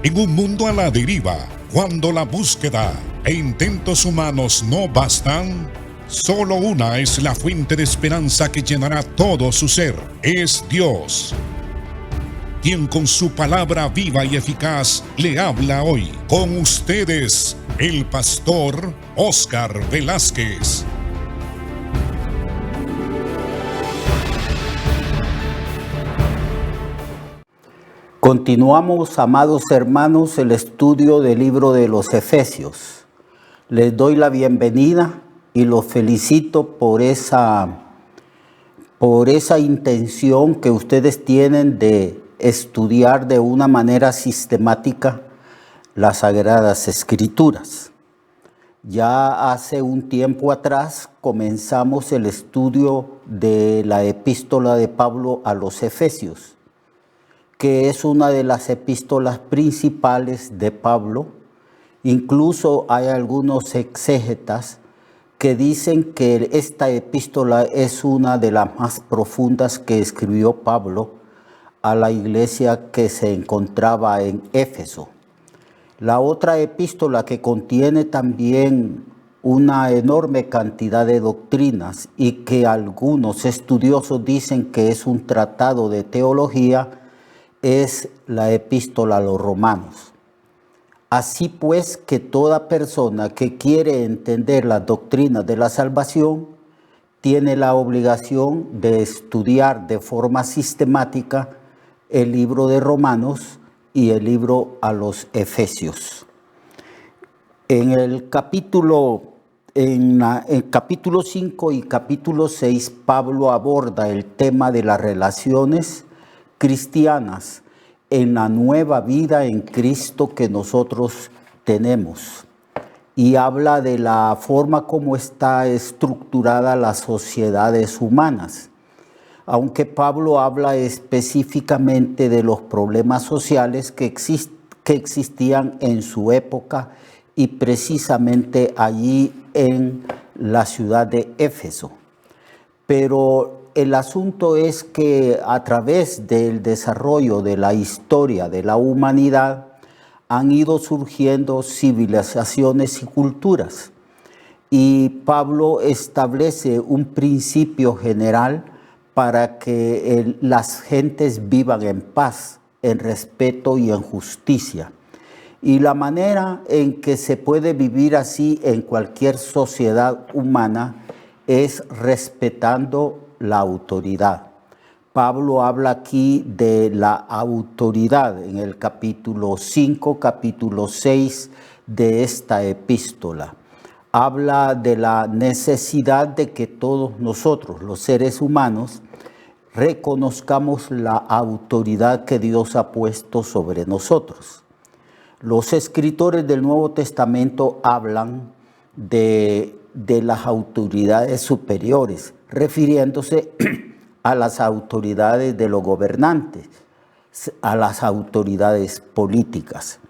En un mundo a la deriva, cuando la búsqueda e intentos humanos no bastan, solo una es la fuente de esperanza que llenará todo su ser. Es Dios, quien con su palabra viva y eficaz le habla hoy. Con ustedes, el pastor Óscar Velázquez. Continuamos, amados hermanos, el estudio del libro de los Efesios. Les doy la bienvenida y los felicito por esa intención que ustedes tienen de estudiar de una manera sistemática las Sagradas Escrituras. Ya hace un tiempo atrás comenzamos el estudio de la epístola de Pablo a los Efesios, que es una de las epístolas principales de Pablo. Incluso hay algunos exégetas que dicen que esta epístola es una de las más profundas que escribió Pablo a la iglesia que se encontraba en Éfeso. La otra epístola, que contiene también una enorme cantidad de doctrinas y que algunos estudiosos dicen que es un tratado de teología, es la epístola a los Romanos. Así pues, que toda persona que quiere entender las doctrinas de la salvación tiene la obligación de estudiar de forma sistemática el libro de Romanos y el libro a los Efesios. En el capítulo 5 y capítulo 6, Pablo aborda el tema de las relaciones cristianas en la nueva vida en Cristo que nosotros tenemos, y habla de la forma como está estructurada las sociedades humanas, aunque Pablo habla específicamente de los problemas sociales que existían en su época y precisamente allí en la ciudad de Éfeso. Pero el asunto es que a través del desarrollo de la historia de la humanidad han ido surgiendo civilizaciones y culturas. Y Pablo establece un principio general para que las gentes vivan en paz, en respeto y en justicia. Y la manera en que se puede vivir así en cualquier sociedad humana es respetando la autoridad. Pablo habla aquí de la autoridad en el capítulo 5, capítulo 6 de esta epístola. Habla de la necesidad de que todos nosotros, los seres humanos, reconozcamos la autoridad que Dios ha puesto sobre nosotros. Los escritores del Nuevo Testamento hablan de las autoridades superiores, refiriéndose a las autoridades de los gobernantes, a las autoridades políticas.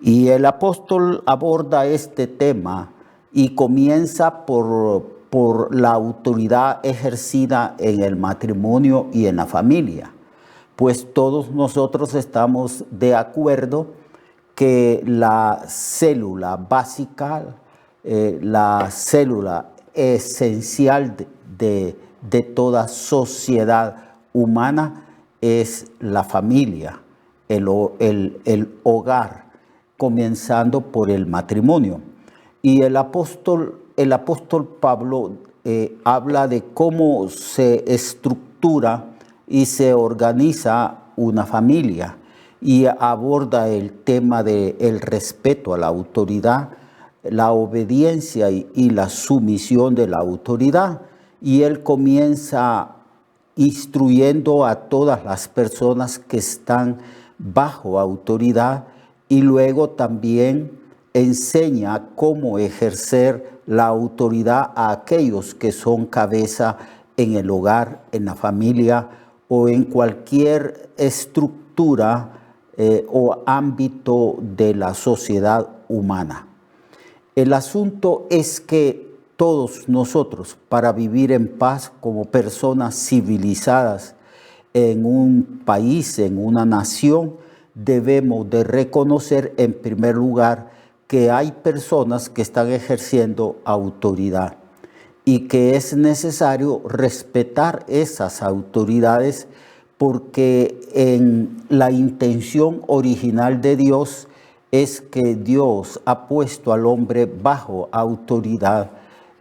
Y el apóstol aborda este tema y comienza por la autoridad ejercida en el matrimonio y en la familia, pues todos nosotros estamos de acuerdo que la célula básica, la célula esencial de toda sociedad humana es la familia, el hogar, comenzando por el matrimonio. Y el apóstol Pablo habla de cómo se estructura y se organiza una familia, y aborda el tema del respeto a la autoridad, la obediencia y la sumisión de la autoridad. Y él comienza instruyendo a todas las personas que están bajo autoridad, y luego también enseña cómo ejercer la autoridad a aquellos que son cabeza en el hogar, en la familia o en cualquier estructura o ámbito de la sociedad humana. El asunto es que todos nosotros, para vivir en paz como personas civilizadas en un país, en una nación, debemos de reconocer en primer lugar que hay personas que están ejerciendo autoridad y que es necesario respetar esas autoridades, porque en la intención original de Dios es que Dios ha puesto al hombre bajo autoridad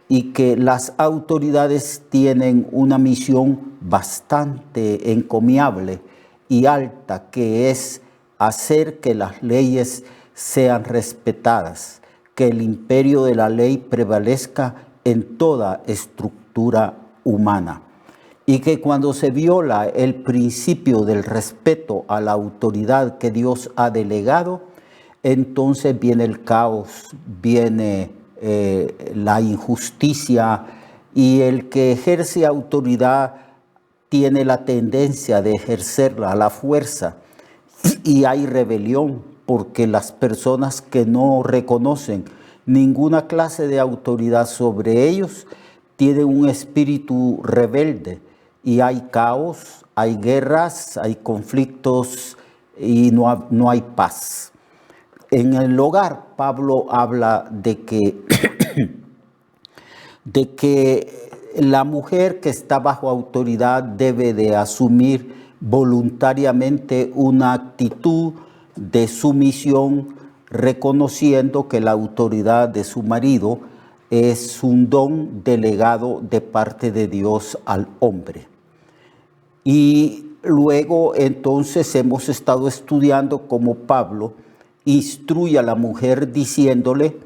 y que las autoridades tienen una misión bastante encomiable y alta, que es hacer que las leyes sean respetadas, que el imperio de la ley prevalezca en toda estructura humana, y que cuando se viola el principio del respeto a la autoridad que Dios ha delegado, entonces viene el caos, viene la injusticia, y el que ejerce autoridad tiene la tendencia de ejercerla a la fuerza, y hay rebelión, porque las personas que no reconocen ninguna clase de autoridad sobre ellos tienen un espíritu rebelde, y hay caos, hay guerras, hay conflictos y no hay paz. En el hogar, Pablo habla de que la mujer que está bajo autoridad debe de asumir voluntariamente una actitud de sumisión, reconociendo que la autoridad de su marido es un don delegado de parte de Dios al hombre. Y luego entonces hemos estado estudiando cómo Pablo instruye a la mujer diciéndole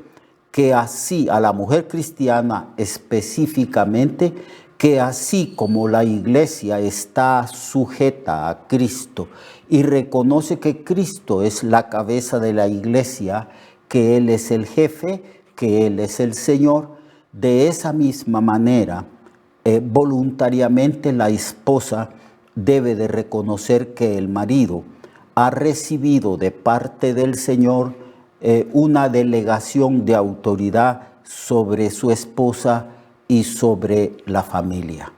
que así, a la mujer cristiana específicamente, que así como la iglesia está sujeta a Cristo y reconoce que Cristo es la cabeza de la iglesia, que Él es el jefe, que Él es el Señor, de esa misma manera, voluntariamente la esposa debe de reconocer que el marido ha recibido de parte del Señor una delegación de autoridad sobre su esposa y sobre la familia.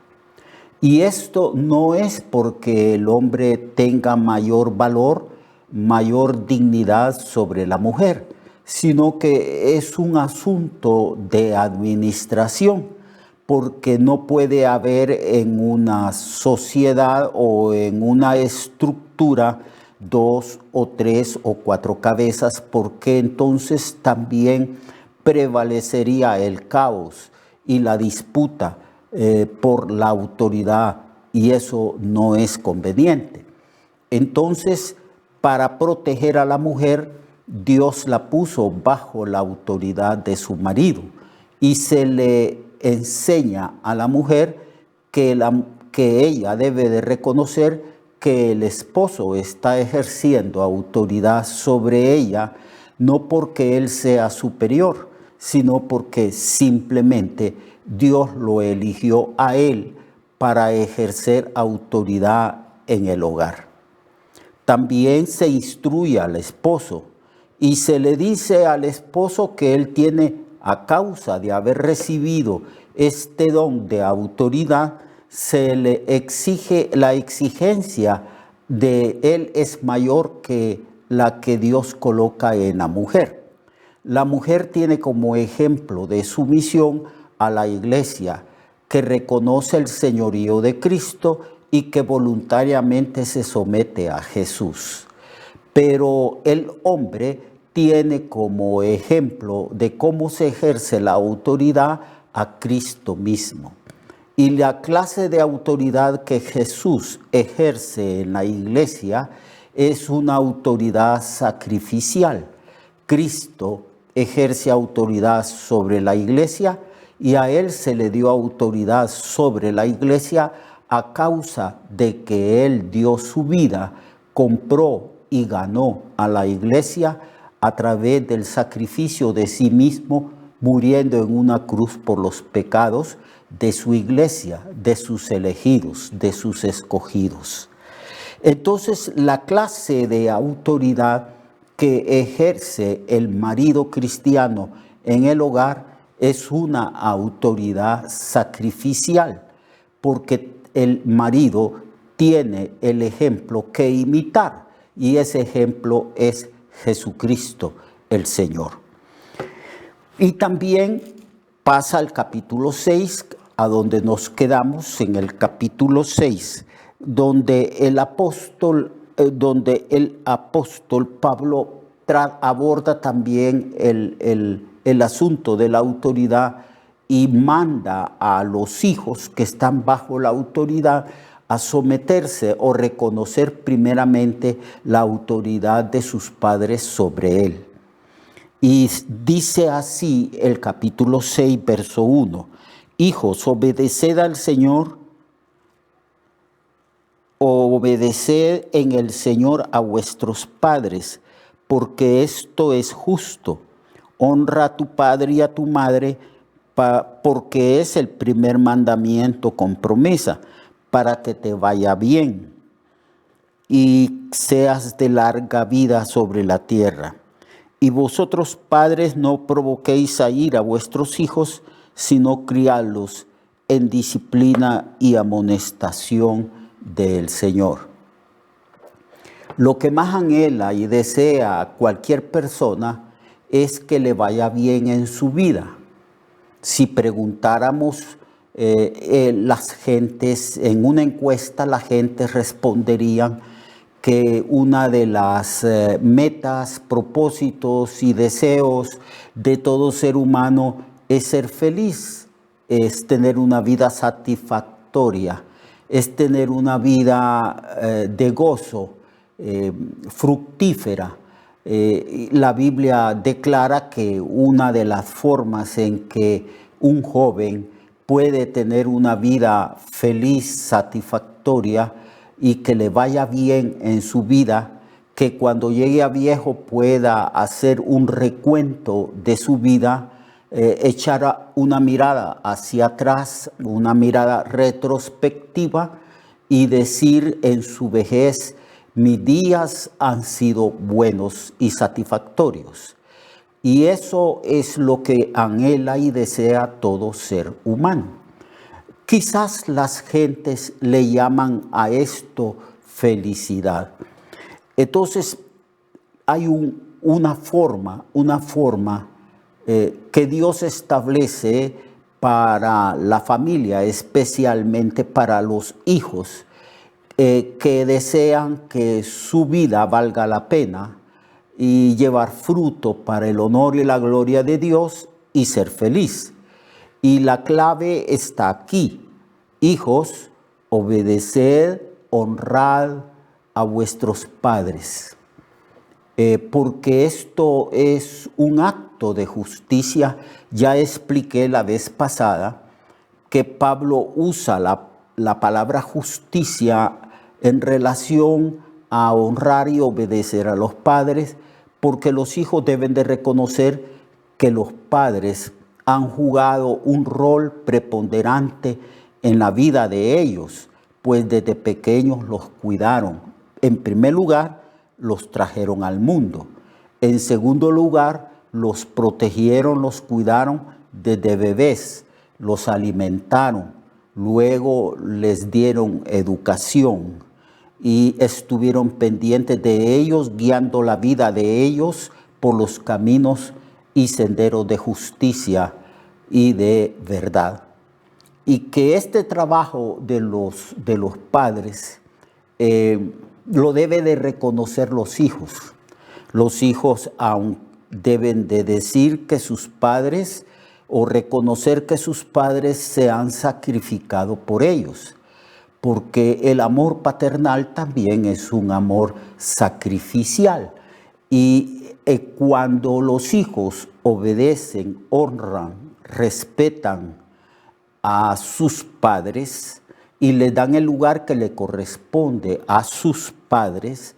Y esto no es porque el hombre tenga mayor valor, mayor dignidad sobre la mujer, sino que es un asunto de administración, porque no puede haber en una sociedad o en una estructura 2 o 3 o 4 cabezas, porque entonces también prevalecería el caos y la disputa por la autoridad, y eso no es conveniente. Entonces, para proteger a la mujer, Dios la puso bajo la autoridad de su marido, y se le enseña a la mujer que ella debe de reconocer que el esposo está ejerciendo autoridad sobre ella, no porque él sea superior, sino porque simplemente Dios lo eligió a él para ejercer autoridad en el hogar. También se instruye al esposo y se le dice al esposo que él tiene, a causa de haber recibido este don de autoridad, se le exige, la exigencia de él es mayor que la que Dios coloca en la mujer. La mujer tiene como ejemplo de sumisión a la iglesia, que reconoce el señorío de Cristo y que voluntariamente se somete a Jesús. Pero el hombre tiene como ejemplo de cómo se ejerce la autoridad a Cristo mismo. Y la clase de autoridad que Jesús ejerce en la iglesia es una autoridad sacrificial. Cristo ejerce autoridad sobre la iglesia, y a él se le dio autoridad sobre la iglesia a causa de que él dio su vida, compró y ganó a la iglesia a través del sacrificio de sí mismo, muriendo en una cruz por los pecados de su iglesia, de sus elegidos, de sus escogidos. Entonces, la clase de autoridad que ejerce el marido cristiano en el hogar es una autoridad sacrificial, porque el marido tiene el ejemplo que imitar, y ese ejemplo es Jesucristo el Señor. Y también pasa al capítulo 6, a donde nos quedamos en el capítulo 6, donde el apóstol Pablo aborda también el asunto de la autoridad y manda a los hijos que están bajo la autoridad a someterse o reconocer primeramente la autoridad de sus padres sobre él. Y dice así el capítulo 6, verso 1, hijos, obedeced al Señor, obedeced en el Señor a vuestros padres, porque esto es justo. Honra a tu padre y a tu madre, porque es el primer mandamiento con promesa, para que te vaya bien y seas de larga vida sobre la tierra. Y vosotros, padres, no provoquéis a ira a vuestros hijos, sino criadlos en disciplina y amonestación del Señor. Lo que más anhela y desea cualquier persona es que le vaya bien en su vida. Si preguntáramos las gentes, en una encuesta la gente responderían que una de las metas, propósitos y deseos de todo ser humano es ser feliz, es tener una vida satisfactoria, es tener una vida de gozo, fructífera. La Biblia declara que una de las formas en que un joven puede tener una vida feliz, satisfactoria y que le vaya bien en su vida, que cuando llegue a viejo pueda hacer un recuento de su vida, echar una mirada hacia atrás, una mirada retrospectiva y decir en su vejez, mis días han sido buenos y satisfactorios. Y eso es lo que anhela y desea todo ser humano. Quizás las gentes le llaman a esto felicidad. Entonces, hay una forma que Dios establece para la familia, especialmente para los hijos, que desean que su vida valga la pena y llevar fruto para el honor y la gloria de Dios y ser feliz. Y la clave está aquí. Hijos, obedeced, honrad a vuestros padres. Porque esto es un acto de justicia. Ya expliqué la vez pasada que Pablo usa la palabra justicia en relación a honrar y obedecer a los padres, porque los hijos deben de reconocer que los padres han jugado un rol preponderante en la vida de ellos, pues desde pequeños los cuidaron. En primer lugar, los trajeron al mundo. En segundo lugar, los protegieron, los cuidaron desde bebés, los alimentaron, luego les dieron educación y estuvieron pendientes de ellos, guiando la vida de ellos por los caminos y senderos de justicia y de verdad. Y que este trabajo de los padres lo debe de reconocer los hijos. Los hijos aún deben de decir que sus padres o reconocer que sus padres se han sacrificado por ellos, porque el amor paternal también es un amor sacrificial. Y cuando los hijos obedecen, honran, respetan a sus padres y le dan el lugar que le corresponde a sus padres,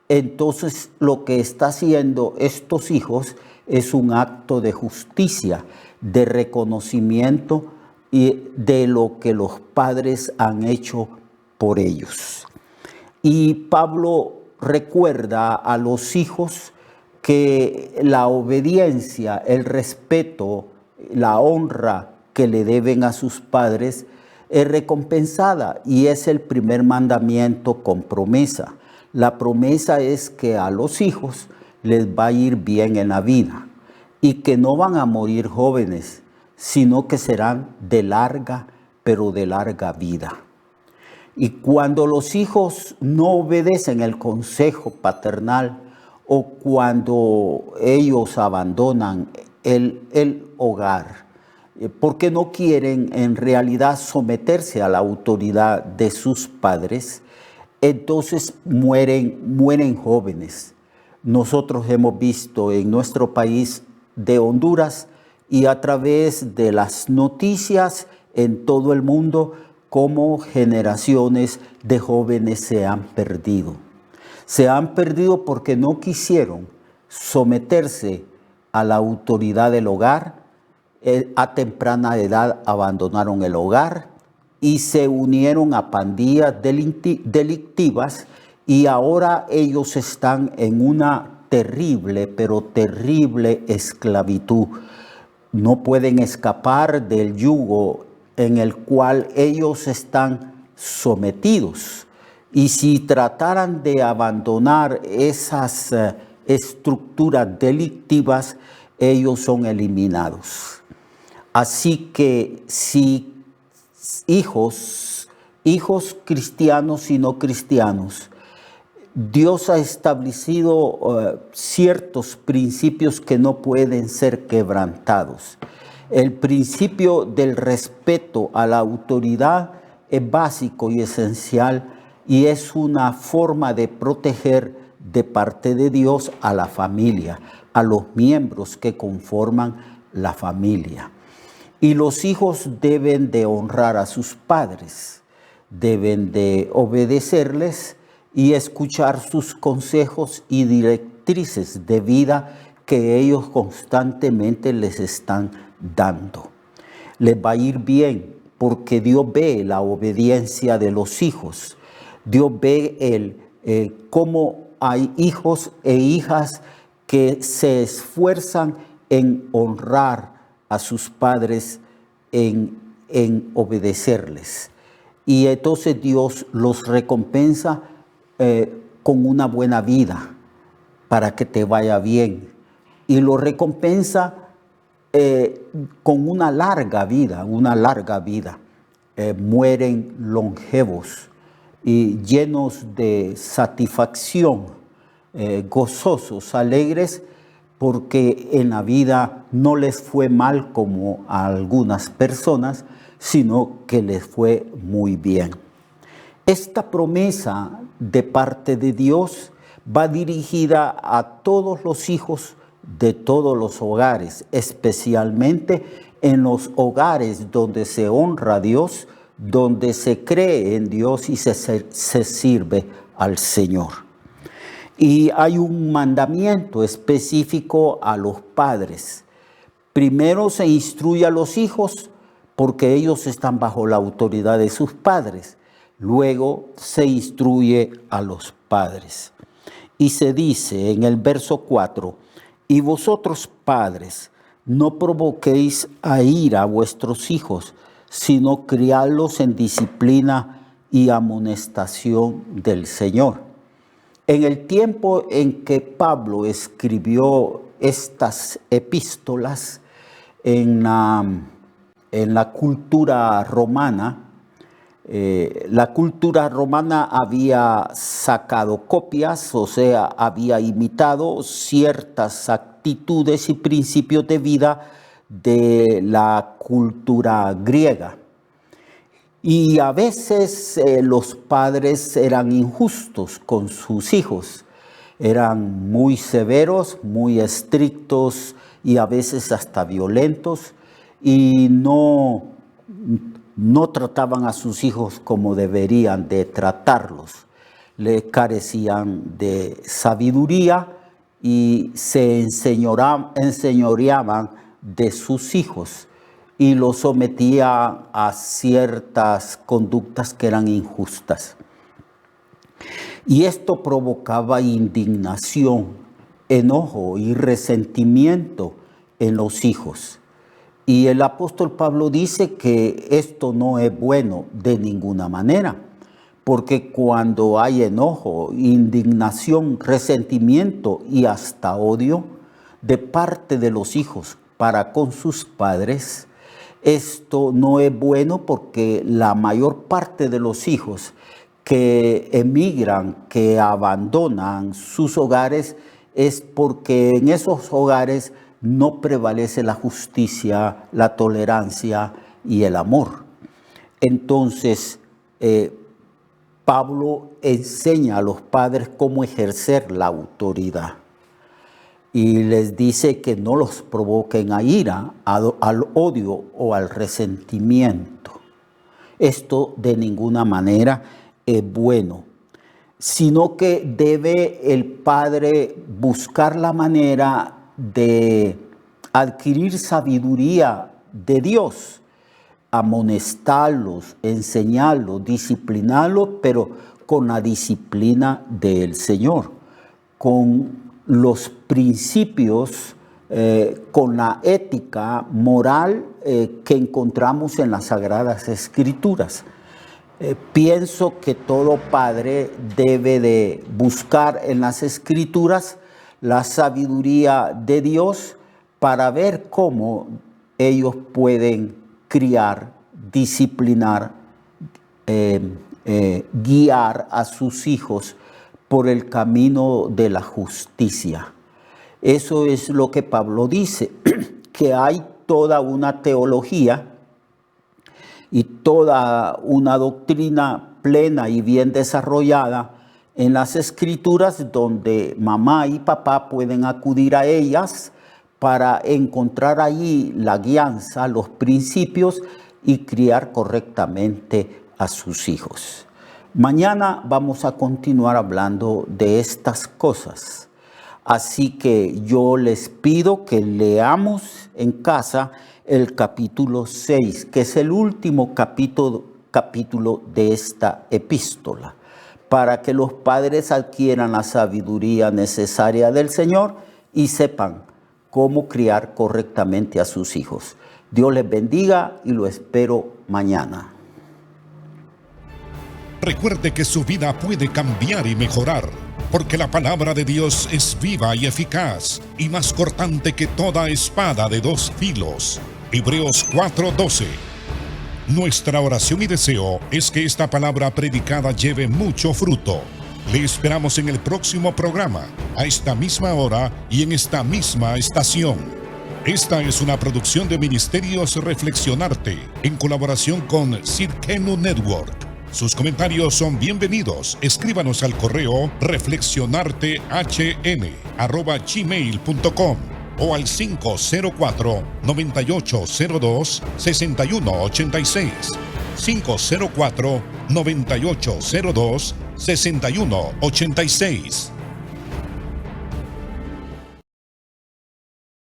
entonces lo que está haciendo estos hijos es un acto de justicia, de reconocimiento y de lo que los padres han hecho por ellos. Y Pablo recuerda a los hijos que la obediencia, el respeto, la honra que le deben a sus padres es recompensada y es el primer mandamiento con promesa. La promesa es que a los hijos les va a ir bien en la vida y que no van a morir jóvenes, sino que serán de larga, pero de larga vida. Y cuando los hijos no obedecen el consejo paternal o cuando ellos abandonan el hogar, porque no quieren en realidad someterse a la autoridad de sus padres, entonces mueren jóvenes. Nosotros hemos visto en nuestro país de Honduras y a través de las noticias en todo el mundo cómo generaciones de jóvenes se han perdido. Se han perdido porque no quisieron someterse a la autoridad del hogar. A temprana edad abandonaron el hogar y se unieron a pandillas delictivas y ahora ellos están en una terrible, pero terrible esclavitud. No pueden escapar del yugo en el cual ellos están sometidos. Y si trataran de abandonar esas estructuras delictivas, ellos son eliminados. Así que si hijos cristianos y no cristianos, Dios ha establecido ciertos principios que no pueden ser quebrantados. El principio del respeto a la autoridad es básico y esencial y es una forma de proteger de parte de Dios a la familia, a los miembros que conforman la familia. Y los hijos deben de honrar a sus padres, deben de obedecerles y escuchar sus consejos y directrices de vida que ellos constantemente les están dando. Les va a ir bien porque Dios ve la obediencia de los hijos. Dios ve cómo hay hijos e hijas que se esfuerzan en honrar a sus padres, en obedecerles. Y entonces Dios los recompensa con una buena vida para que te vaya bien. Y lo recompensa con una larga vida, mueren longevos y llenos de satisfacción, gozosos, alegres, porque en la vida no les fue mal como a algunas personas, sino que les fue muy bien. Esta promesa de parte de Dios va dirigida a todos los hijos de todos los hogares, especialmente en los hogares donde se honra a Dios, donde se cree en Dios y se sirve al Señor. Y hay un mandamiento específico a los padres. Primero se instruye a los hijos porque ellos están bajo la autoridad de sus padres. Luego se instruye a los padres. Y se dice en el verso 4, y vosotros padres, no provoquéis a ira a vuestros hijos, sino criadlos en disciplina y amonestación del Señor. En el tiempo en que Pablo escribió estas epístolas en la cultura romana, la cultura romana había sacado copias, o sea, había imitado ciertas actitudes y principios de vida de la cultura griega. Y a veces los padres eran injustos con sus hijos, eran muy severos, muy estrictos y a veces hasta violentos, y no trataban a sus hijos como deberían de tratarlos. Le carecían de sabiduría y se enseñoreaban de sus hijos y los sometía a ciertas conductas que eran injustas. Y esto provocaba indignación, enojo y resentimiento en los hijos. Y el apóstol Pablo dice que esto no es bueno de ninguna manera, porque cuando hay enojo, indignación, resentimiento y hasta odio de parte de los hijos para con sus padres, esto no es bueno, porque la mayor parte de los hijos que emigran, que abandonan sus hogares, es porque en esos hogares no prevalece la justicia, la tolerancia y el amor. Entonces, Pablo enseña a los padres cómo ejercer la autoridad y les dice que no los provoquen a ira, al odio o al resentimiento. Esto de ninguna manera es bueno, sino que debe el padre buscar la manera de adquirir sabiduría de Dios, amonestarlos, enseñarlos, disciplinarlos, pero con la disciplina del Señor, con los principios, con la ética moral que encontramos en las Sagradas Escrituras. Pienso que todo padre debe de buscar en las Escrituras la sabiduría de Dios para ver cómo ellos pueden criar, disciplinar, guiar a sus hijos por el camino de la justicia. Eso es lo que Pablo dice, que hay toda una teología y toda una doctrina plena y bien desarrollada en las Escrituras, donde mamá y papá pueden acudir a ellas para encontrar allí la guianza, los principios y criar correctamente a sus hijos. Mañana vamos a continuar hablando de estas cosas. Así que yo les pido que leamos en casa el capítulo 6, que es el último capítulo de esta epístola, para que los padres adquieran la sabiduría necesaria del Señor y sepan cómo criar correctamente a sus hijos. Dios les bendiga y lo espero mañana. Recuerde que su vida puede cambiar y mejorar, porque la palabra de Dios es viva y eficaz, y más cortante que toda espada de dos filos. Hebreos 4:12. Nuestra oración y deseo es que esta palabra predicada lleve mucho fruto. Le esperamos en el próximo programa, a esta misma hora y en esta misma estación. Esta es una producción de Ministerios Reflexionarte, en colaboración con Cirkenu Network. Sus comentarios son bienvenidos. Escríbanos al correo reflexionartehn@gmail.com o al 504-9802-6186. 504-9802-6186.